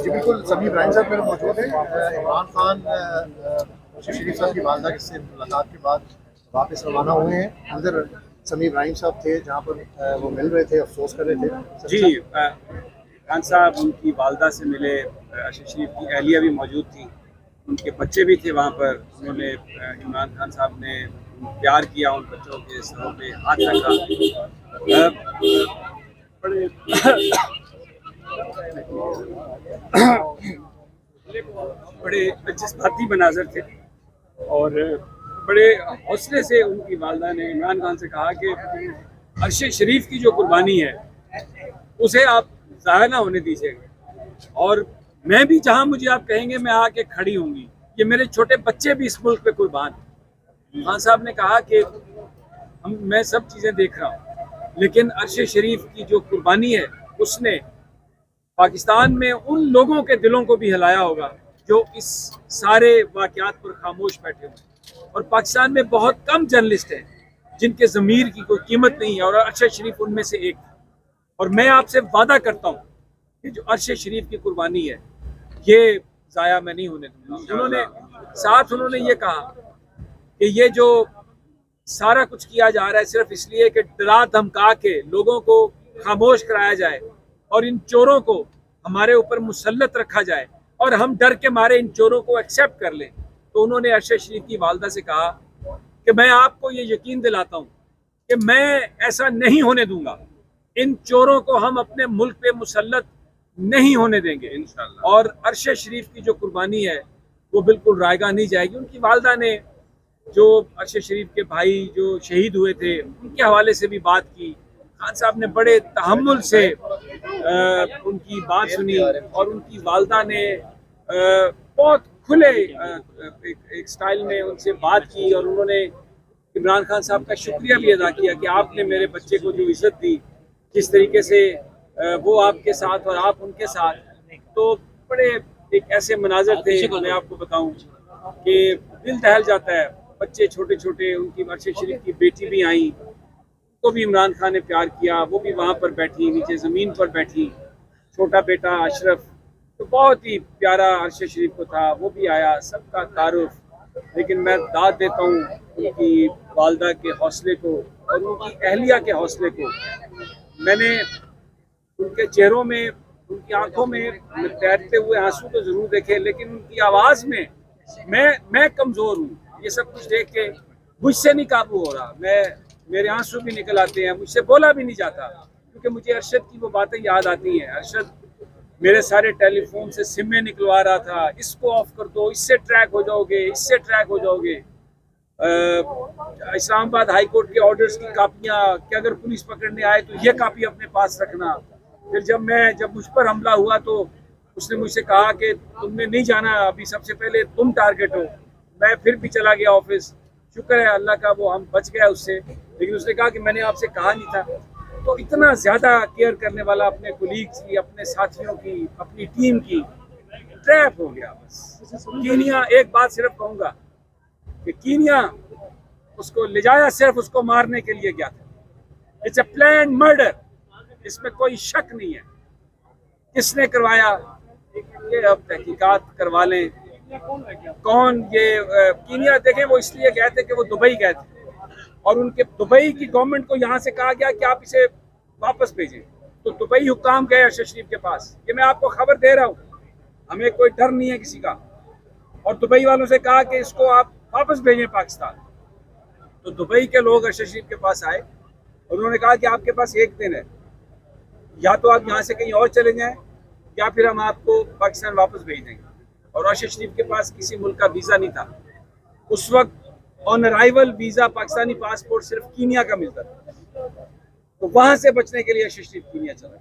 जी बिल्कुल, समी इब्राहिम साहब मेरे मौजूद हैं। इमरान खान शहबाज शरीफ साहब की वालदा से मुलाकात के बाद वापस रवाना हुए हैं। अंदर समी इब्राहिम साहब थे जहाँ पर वो मिल रहे थे, अफसोस कर रहे थे। जी, खान साहब उनकी वालदा से मिले, अरशद शरीफ की अहलिया भी मौजूद थी, उनके बच्चे भी थे वहाँ पर। उन्होंने इमरान खान साहब ने प्यार किया, उन बच्चों के सरों पे हाथ रखा। बड़े बड़े जज्बाती मनाजर थे और बड़े हौसले से उनकी वालदा ने इमरान खान से कहा कि अरशद शरीफ की जो कुर्बानी है उसे आप ज़ाया ना होने दीजिएगा, और मैं भी जहां मुझे आप कहेंगे मैं आके खड़ी होंगी। ये मेरे छोटे बच्चे भी इस मुल्क पे कुर्बान हैं। खान साहब ने कहा कि मैं सब चीज़ें देख रहा हूँ, लेकिन अरशद शरीफ की जो कुर्बानी है उसने पाकिस्तान में उन लोगों के दिलों को भी हिलाया होगा जो इस सारे वाक़यात पर खामोश बैठे हुए। और पाकिस्तान में बहुत कम जर्नलिस्ट हैं जिनके ज़मीर की कोई कीमत नहीं है, और अरशद शरीफ उनमें से एक। और मैं आपसे वादा करता हूँ कि जो अरशद शरीफ की कुर्बानी है ये ज़ाया मैं नहीं होने दूँगा। उन्होंने ये कहा कि ये जो सारा कुछ किया जा रहा है सिर्फ इसलिए कि डरा धमका के लोगों को खामोश कराया जाए और इन चोरों को हमारे ऊपर मुसल्लत रखा जाए और हम डर के मारे इन चोरों को एक्सेप्ट कर लें। तो उन्होंने अरशद शरीफ की वालदा से कहा कि मैं आपको ये यकीन दिलाता हूँ कि मैं ऐसा नहीं होने दूंगा, इन चोरों को हम अपने मुल्क पे मुसल्लत नहीं होने देंगे इंशाअल्लाह। और अरशद शरीफ की जो कुर्बानी है वो बिल्कुल रायगा नहीं जाएगी। उनकी वालदा ने जो अरशद शरीफ के भाई जो शहीद हुए थे उनके हवाले से भी बात की। खान साहब ने बड़े तहम्मुल से उनकी बात सुनी और उनकी वालदा ने बहुत खुले एक स्टाइल में उनसे बात की, और उन्होंने इमरान खान साहब का शुक्रिया भी अदा किया कि आपने मेरे बच्चे को जो इज्जत दी, जिस तरीके से वो आपके साथ और आप उनके साथ। तो बड़े एक ऐसे मनाजर थे, मैं आपको बताऊं कि दिल दहल जाता है। बच्चे छोटे छोटे, उनकी अरशद शरीफ की बेटी भी आई, तो भी इमरान खान ने प्यार किया, वो भी वहाँ पर बैठी, नीचे ज़मीन पर बैठी। छोटा बेटा अशरफ तो बहुत ही प्यारा अरशद शरीफ को था, वो भी आया, सबका तारुफ। लेकिन मैं दाद देता हूँ उनकी वालदा के हौसले को और उनकी अहलिया के हौसले को। मैंने उनके चेहरों में, उनकी आंखों में तैरते हुए आंसू तो ज़रूर देखे, लेकिन उनकी आवाज़ में मैं कमज़ोर हूँ, ये सब कुछ देख के मुझसे नहीं काबू हो रहा। मेरे आंसू भी निकल आते हैं, मुझसे बोला भी नहीं जाता, क्योंकि मुझे अरशद की वो बातें याद आती हैं। अरशद मेरे सारे टेलीफोन से सिमें निकलवा रहा था, इसको ऑफ कर दो, इससे ट्रैक हो जाओगे, इससे ट्रैक हो जाओगे। इस्लामाबाद हाई कोर्ट के ऑर्डर्स की कापियाँ कि अगर पुलिस पकड़ने आए तो ये कापी अपने पास रखना। फिर जब मुझ पर हमला हुआ तो उसने मुझसे कहा कि तुमने नहीं जाना, अभी सबसे पहले तुम टारगेट हो। मैं फिर भी चला गया ऑफिस, शुक्र है अल्लाह का वो हम बच गया उससे, लेकिन उसने कहा कि मैंने आपसे कहा नहीं था। तो इतना ज़्यादा केयर करने वाला अपने कोलीग्स की, अपने साथियों की, अपनी टीम की, ट्रैप हो गया बस। कीनिया, एक बात सिर्फ कहूँगा कि कीनिया उसको ले जाया सिर्फ उसको मारने के लिए गया था। इट्स अ प्लान मर्डर, इसमें कोई शक नहीं है। किसने करवाया ये अब तहकीकात करवा लें, कौन ये कीनिया। देखें, वो इसलिए गए थे कि वो दुबई गए थे और उनके दुबई की गवर्नमेंट को यहाँ से कहा गया कि आप इसे वापस भेजें। तो दुबई हुक्काम गए अरशद शरीफ के पास, ये मैं आपको खबर दे रहा हूँ, हमें कोई डर नहीं है किसी का। और दुबई वालों से कहा कि इसको आप वापस भेजें पाकिस्तान। तो दुबई के लोग अरशद शरीफ के पास आए और उन्होंने कहा कि आपके पास एक दिन है, या तो आप यहाँ से कहीं और चले जाएं या फिर हम आपको पाकिस्तान वापस भेज देंगे। और अरशद शरीफ के पास किसी मुल्क का वीज़ा नहीं था उस वक्त। On arrival visa, Pakistani passport सिर्फ कीनिया का मिलता था। तो वहाँ से बचने के लिए अरशद शरीफ कीनिया चला।